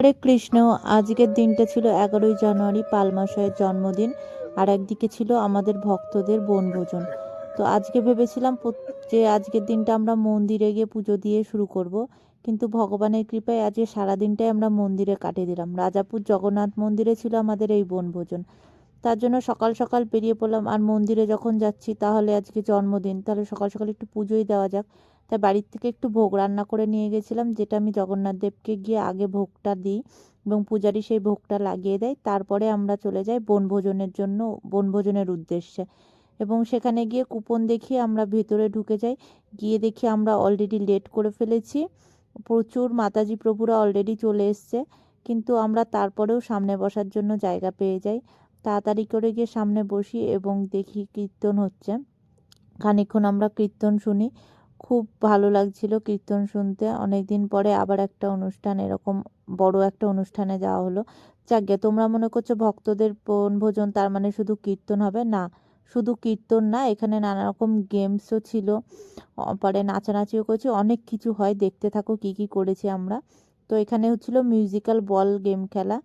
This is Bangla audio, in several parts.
হরে কৃষ্ণ। আজকের দিনটা ছিল 11ই জানুয়ারি, পালমাশয়ের জন্মদিন। আর একদিকে ছিল আমাদের ভক্তদের বনভোজন। তো আজকে ভেবেছিলাম যে আজকের দিনটা আমরা মন্দিরে গিয়ে পুজো দিয়ে শুরু করব, কিন্তু ভগবানের কৃপায় আজকে সারাদিনটাই আমরা মন্দিরে কাটিয়ে দিলাম। রাজাপুর জগন্নাথ মন্দিরে ছিল আমাদের এই বনভোজন। তার জন্য সকাল সকাল বেরিয়ে পড়লাম। আর মন্দিরে যখন যাচ্ছি, তাহলে আজকে জন্মদিন, তাহলে সকাল সকাল একটু পুজোই দেওয়া যাক। তাই বাড়ির থেকে একটু ভোগ রান্না করে নিয়ে গেছিলাম, যেটা আমি জগন্নাথ দেবকে গিয়ে আগে ভোগটা দিই এবং পূজারি সেই ভোগটা লাগিয়ে দেয়। তারপরে আমরা চলে যাই বনভোজনের জন্য, বনভোজনের উদ্দেশ্যে। এবং সেখানে গিয়ে কুপন দেখিয়ে আমরা ভেতরে ঢুকে যাই। গিয়ে দেখি আমরা অলরেডি লেট করে ফেলেছি, প্রচুর মাতাজি প্রভুরা অলরেডি চলে এসছে। কিন্তু আমরা তারপরেও সামনে বসার জন্য জায়গা পেয়ে যাই। তাড়াতাড়ি করে গিয়ে সামনে বসি এবং দেখি কীর্তন হচ্ছে। খানিকক্ষণ আমরা কীর্তন শুনি, খুব ভালো লাগছিল কীর্তন শুনতে। অনেক দিন পরে আবার একটা অনুষ্ঠান, এরকম বড় একটা অনুষ্ঠানে যাওয়া হলো। যাকগে, তোমরা মনে করছো ভক্তদের বনভোজন তার মানে শুধু কীর্তন হবে? না, শুধু কীর্তন না, এখানে নানা রকম গেমসও ছিল, পরে নাচানাচিও করেছি, অনেক কিছু হয়। দেখতে থাকো কি কি করেছি আমরা। তো এখানে হচ্ছিল মিউজিক্যাল বল গেম খেলা,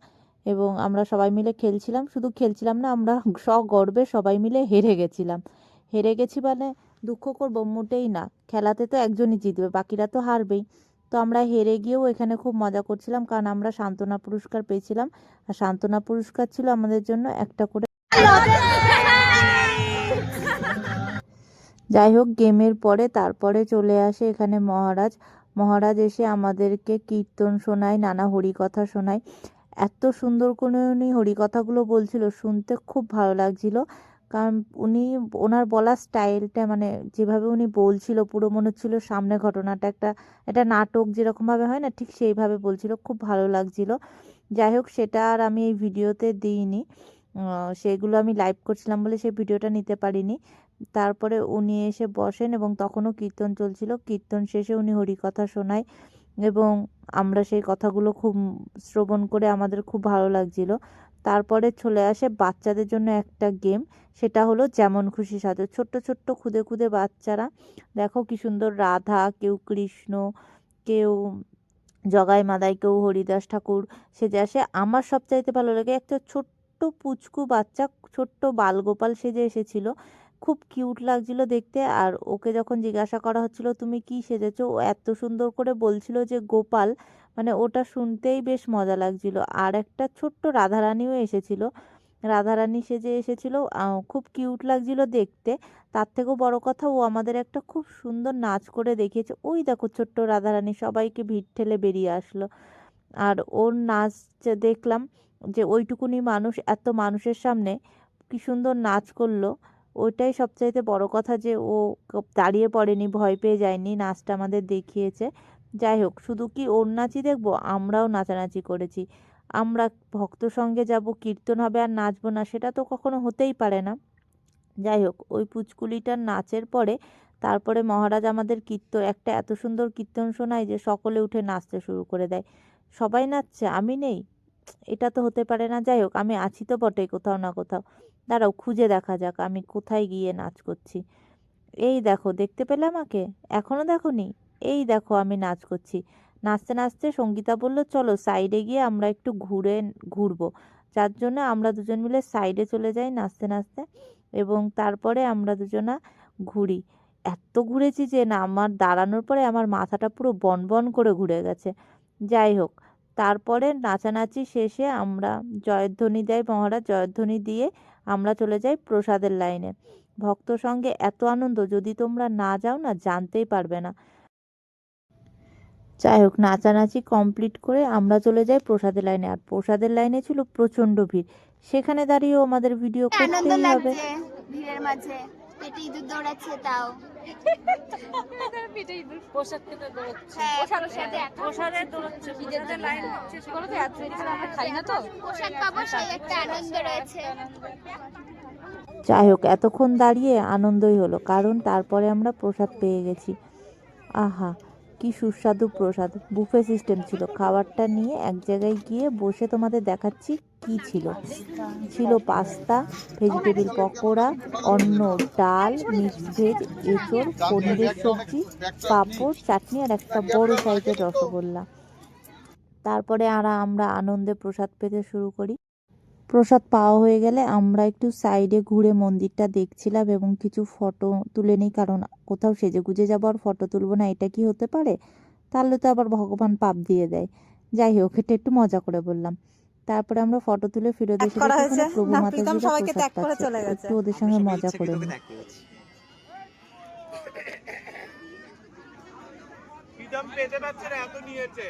এবং আমরা সবাই মিলে খেলছিলাম। শুধু খেলছিলাম না, আমরা সগর্বে সবাই মিলে হেরে গেছিলাম। হেরে গেছি মানে দুঃখ করবো? মোটেই না। খেলাতে তো একজনই জিতবে, বাকিরা তো হারবেই। তো আমরা হেরে গিয়েও এখানে খুব মজা করছিলাম, কারণ আমরা সান্ত্বনা পুরস্কার পেয়েছিলাম। আর সান্ত্বনা পুরস্কার ছিল আমাদের জন্য একটা করে। যাই হোক, গেমের পরে তারপরে চলে আসে এখানে মহারাজ। মহারাজ এসে আমাদেরকে কীর্তন শোনায়, নানা হরিকথা শোনায়। এত সুন্দর করে উনি হরিকথাগুলো বলছিল, শুনতে খুব ভালো লাগছিল। কারণ উনি, ওনার বলার স্টাইলটা, মানে যেভাবে উনি বলছিল, পুরো মনে হচ্ছিল সামনে ঘটনাটা একটা একটা নাটক যেরকমভাবে হয় না, ঠিক সেইভাবে বলছিল, খুব ভালো লাগছিল। যাই হোক, সেটা আর আমি এই ভিডিওতে দিইনি, সেগুলো আমি লাইভ করছিলাম বলে সেই ভিডিওটা নিতে পারিনি। তারপরে উনি এসে বসেন এবং তখনও কীর্তন চলছিল। কীর্তন শেষে উনি হরিকথা শোনায় এবং আমরা সেই কথাগুলো খুব শ্রবণ করে আমাদের খুব ভালো লাগছিল। তারপরে চলে আসে বাচ্চাদের জন্য একটা গেম, সেটা হলো যেমন খুশি সাজো। ছোট্ট ছোট্ট খুদে খুদে বাচ্চারা, দেখো কি সুন্দর, রাধা, কেউ কৃষ্ণ, কেউ জগাই মাদাই, কেউ হরিদাস ঠাকুর সেজে আসে। আমার সবচাইতে ভালো লাগে একটা ছোট্ট পুচকু বাচ্চা, ছোট্ট বালগোপাল সেজে এসেছিল, খুব কিউট লাগছিল দেখতে। আর ওকে যখন জিজ্ঞাসা করা হচ্ছিল তুমি কি সেজেছো, ও এত সুন্দর করে বলছিল যে গোপাল, মানে ওটা শুনতেই বেশ মজা লাগছিল। আর একটা ছোট্ট রাধারানীও এসেছিল, রাধারানী সেজে এসেছিল, খুব কিউট লাগছিল দেখতে। তার থেকেও বড় কথা, ও আমাদের একটা খুব সুন্দর নাচ করে দেখিয়েছে। ওই দেখো ছোট্ট রাধারানী সবাইকে ভিড় ঠেলে বেরিয়ে আসলো। আর ওর নাচ যে দেখলাম, যে ওইটুকুনি মানুষ, এত মানুষের সামনে কি সুন্দর নাচ করলো, ওইটাই সবচাইতে বড় কথা, যে ও দাঁড়িয়ে পড়েনি, ভয় পেয়ে যায়নি, নাচটা আমাদের দেখিয়েছে। যাই হোক, শুধু কি ওর নাচই দেখবো, আমরাও নাচানাচি করেছি। আমরা ভক্ত সঙ্গে যাব, কীর্তন হবে আর নাচবো না, সেটা তো কখনো হতেই পারে না। যাই হোক, ওই পুচকুলিটার নাচের পরে তারপরে মহারাজ আমাদের কীর্তন, একটা এত সুন্দর কীর্তন শোনায় যে সকলে উঠে নাচতে শুরু করে দেয়। সবাই নাচছে, আমি নেই, এটা তো হতে পারে না। যাই হোক, আমি আছি তো বটেই কোথাও না কোথাও। দাঁড়াও, খুঁজে দেখা যাক আমি কোথায় গিয়ে নাচ করছি। এই দেখো, দেখতে পেলে আমাকে? এখনো দেখোনি? এই দেখো, আমি নাচ করছি। নাচতে নাচতে সঙ্গীতা বলল চলো সাইডে গিয়ে আমরা একটু ঘুরবো। যার জন্য আমরা দুজন মিলে সাইডে চলে যাই নাচতে নাচতে, এবং তারপরে আমরা দুজনা ঘুরি। এত ঘুরেছি যে না, আমার দাঁড়ানোর পরে আমার মাথাটা পুরো বনবন করে ঘুরে গেছে। যাই হোক, তারপরে নাচানাচি শেষে আমরা জয়ধ্বনি দেয় মহারাজ, জয়ধ্বনি দিয়ে আমরা চলে যাই প্রসাদের লাইনে। ভক্ত সঙ্গে এত আনন্দ, যদি তোমরা না যাও না, জানতেই পারবে না। যাই হোক, নাচানাচি কমপ্লিট করে আমরা চলে যাই প্রসাদের লাইনে। আর প্রসাদের লাইনে ছিল প্রচণ্ড ভিড়, সেখানে দাঁড়িয়েও আমাদের ভিডিও আনন্দ করতেই হবে। লাগছে ভিড়ের মাঝে, পেটে ইঁদুর দৌড়াচ্ছে তাও। প্রসাদ খেতে দৌড়াচ্ছে, হ্যাঁ, প্রসাদে দৌড়াচ্ছে, প্রসাদের লাইন শেষ করে তো এত কিছু আমরা খাই না তো, পোশাক পাবো সেই একটা আনন্দ রয়েছে। যাই হোক, এতক্ষণ দাঁড়িয়ে আনন্দই হলো, কারণ তারপরে আমরা প্রসাদ পেয়ে গেছি। আহা, কি সুস্বাদু প্রসাদ! বুফে সিস্টেম ছিল। খাবারটা নিয়ে এক জায়গায় গিয়ে বসে তোমাদের দেখাচ্ছি কি ছিল। ছিল পাস্তা, ভেজিটেবিল পকোড়া, অন্ন, ডাল, মিক্সড ভেজ, এঁচড়, পনিরের সবজি, পাঁপড়, চাটনি আর একটা বড় সাইজের রসগোল্লা। তারপরে আমরা আনন্দে প্রসাদ পেতে শুরু করি। প্রসাদ পাওয়া হয়ে গেলে আমরা একটু সাইডে ঘুরে মন্দিরটা দেখছিলাম এবং কিছু ফটো তুলে নিই, কারণ কোথাও সেজেগুজে যাবো আর ফটো তুলবো না, এটা কি হতে পারে? তাহলে তো আবার ভগবান পাপ দিয়ে দেয়। যাই হোক, এটা একটু মজা করে বললাম। তারপরে আমরা ফটো তুলে ফেরত এসে দেখি ওখানে প্রভু মাতাজিরা প্রসাদ পাচ্ছে, একটু ওদের সঙ্গে মজা করে নিই। প্রীতম পেতে পারছে না, এত নিয়েছে।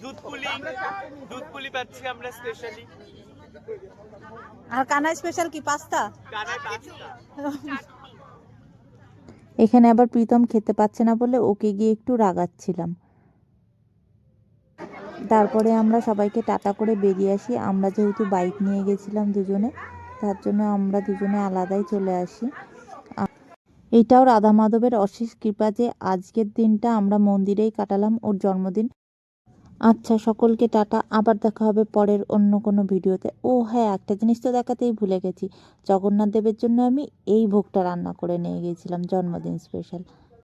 দুধ পুলি পাচ্ছি আমরা স্পেশালি। আর কানাই স্পেশাল কি পাস্তা? কানায় পাস্তা। এখানে আবার প্রীতম খেতে পাচ্ছে না বলে ওকে গিয়ে একটু রাগাচ্ছিলাম। তারপরে আমরা সবাইকে টাটা করে বেরিয়ে আসি। আমরা যেহেতু বাইক নিয়ে গেছিলাম দুজনে, তার জন্য আমরা দুজনে আলাদাই চলে আসি। এটাও রাধা মাধবের অশেষ কৃপা যে আজকের দিনটা আমরা মন্দিরেই কাটালাম, ওর জন্মদিন। আচ্ছা, সকলকে টাটা, আবার দেখা হবে পরের অন্য কোনো ভিডিওতে। ও হ্যাঁ, একটা জিনিস তো দেখাতেই ভুলে গেছি, জগন্নাথ দেবের জন্য আমি এই ভোগটা রান্না করে নিয়ে গিয়েছিলাম, জন্মদিন স্পেশাল।